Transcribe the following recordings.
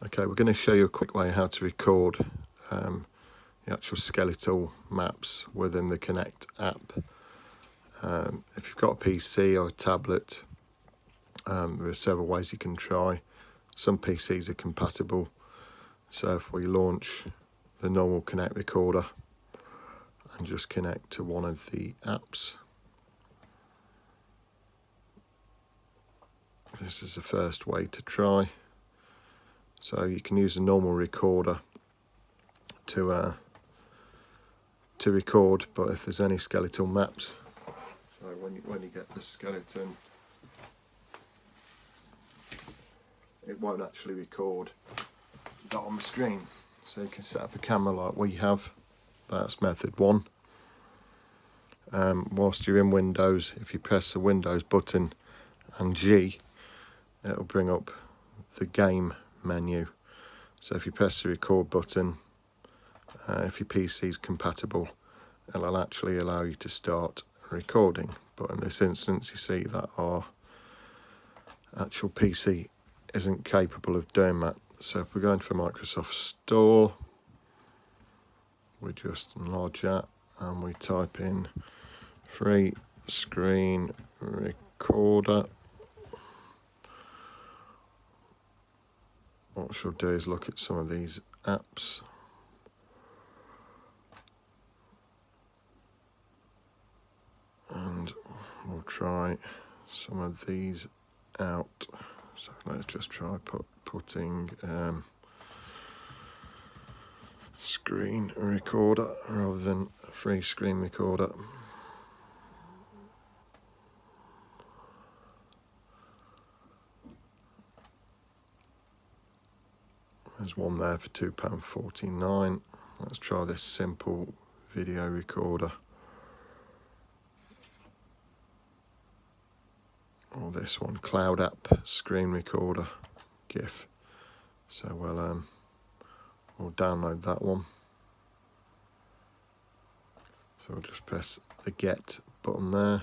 Okay, we're going to show you a quick way how to record the actual skeletal maps within the Kinect app. If you've got a PC or a tablet, there are several ways you can try. Some PCs are compatible, so if we launch the normal Kinect recorder and just connect to one of the apps, this is the first way to try. So you can use a normal recorder to record, but if there's any skeletal maps, so when you get the skeleton, it won't actually record that on the screen. So you can set up a camera like we have. That's method one. Whilst you're in Windows, if you press the Windows button and G, it'll bring up the game menu. So if you press the record button, if your PC is compatible, it'll actually allow you to start recording. But in this instance, you see that our actual PC isn't capable of doing that. So if we're going for Microsoft Store, we just enlarge that and we type in free screen recorder. What she'll do is look at some of these apps. And we'll try some of these out. So let's just try putting screen recorder rather than free screen recorder. There's one there for £2.49. Let's try this simple video recorder. Or this one, Cloud App screen recorder GIF. So we'll download that one. So we'll just press the Get button there.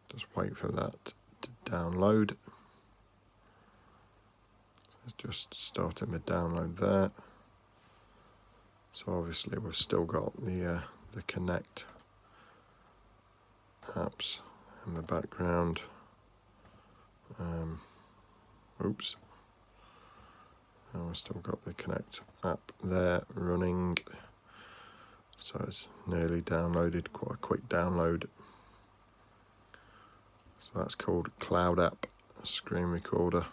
Just wait for that to download. It's just starting the download there. So obviously we've still got the Kinect apps in the background. Oops. And we've still got the Kinect app there running. So it's nearly downloaded, quite a quick download. So that's called Cloud App Screen Recorder.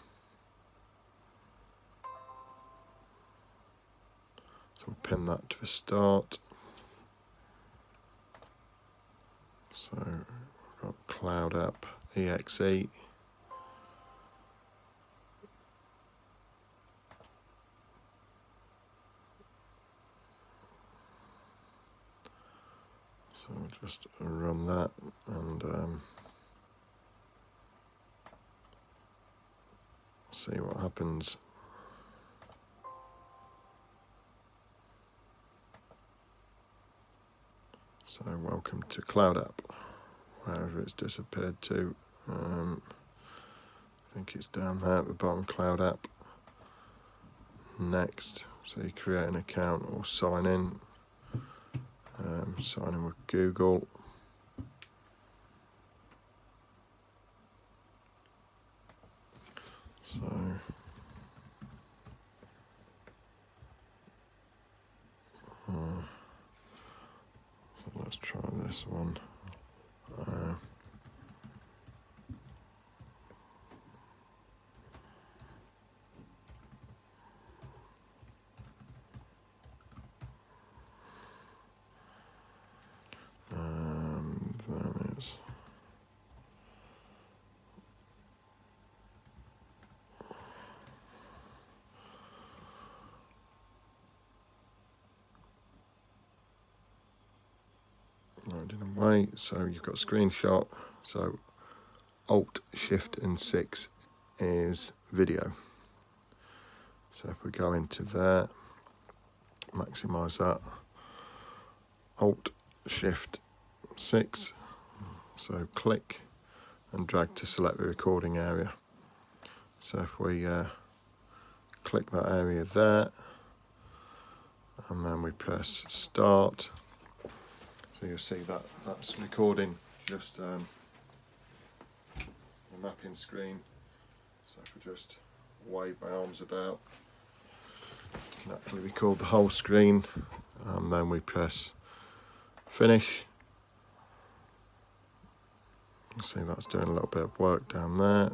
So we'll pin that to the start. So we've got Cloud App EXE. So we'll just run that and see what happens. So welcome to Cloud App, wherever it's disappeared to. I think it's down there at the bottom, Cloud App. Next, so you create an account or sign in. Sign in with Google. So let's try this one. Then it's loading away. So you've got screenshot. So Alt, Shift and 6 is video. So if we go into there, maximize that. Alt, Shift, 6. So click and drag to select the recording area. So if we click that area there, and then we press start, so you'll see that that's recording just the mapping screen. So if we just wave my arms about, you can actually record the whole screen, and then we press finish. You see that's doing a little bit of work down there.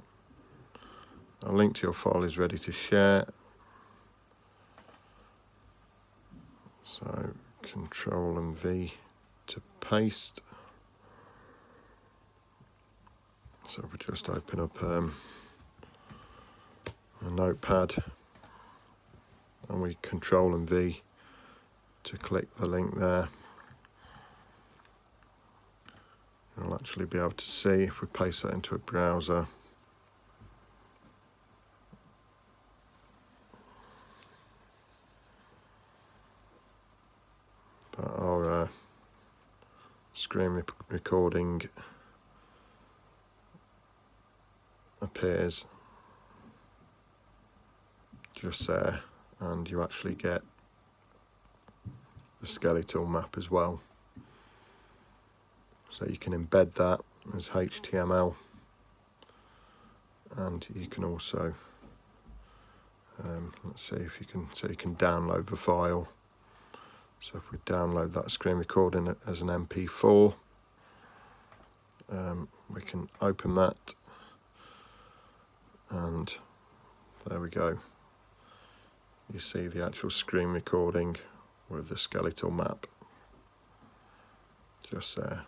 A link to your file is ready to share. So Control and V to paste. So we just open up a notepad, and we Control and V to click the link there. You'll actually be able to see if we paste that into a browser. That our screen recording appears just there, and you actually get the skeletal map as well. So you can embed that as HTML, and you can also let's see if you can download the file. So if we download that screen recording as an MP4, we can open that, and there we go. You see the actual screen recording with the skeletal map just there.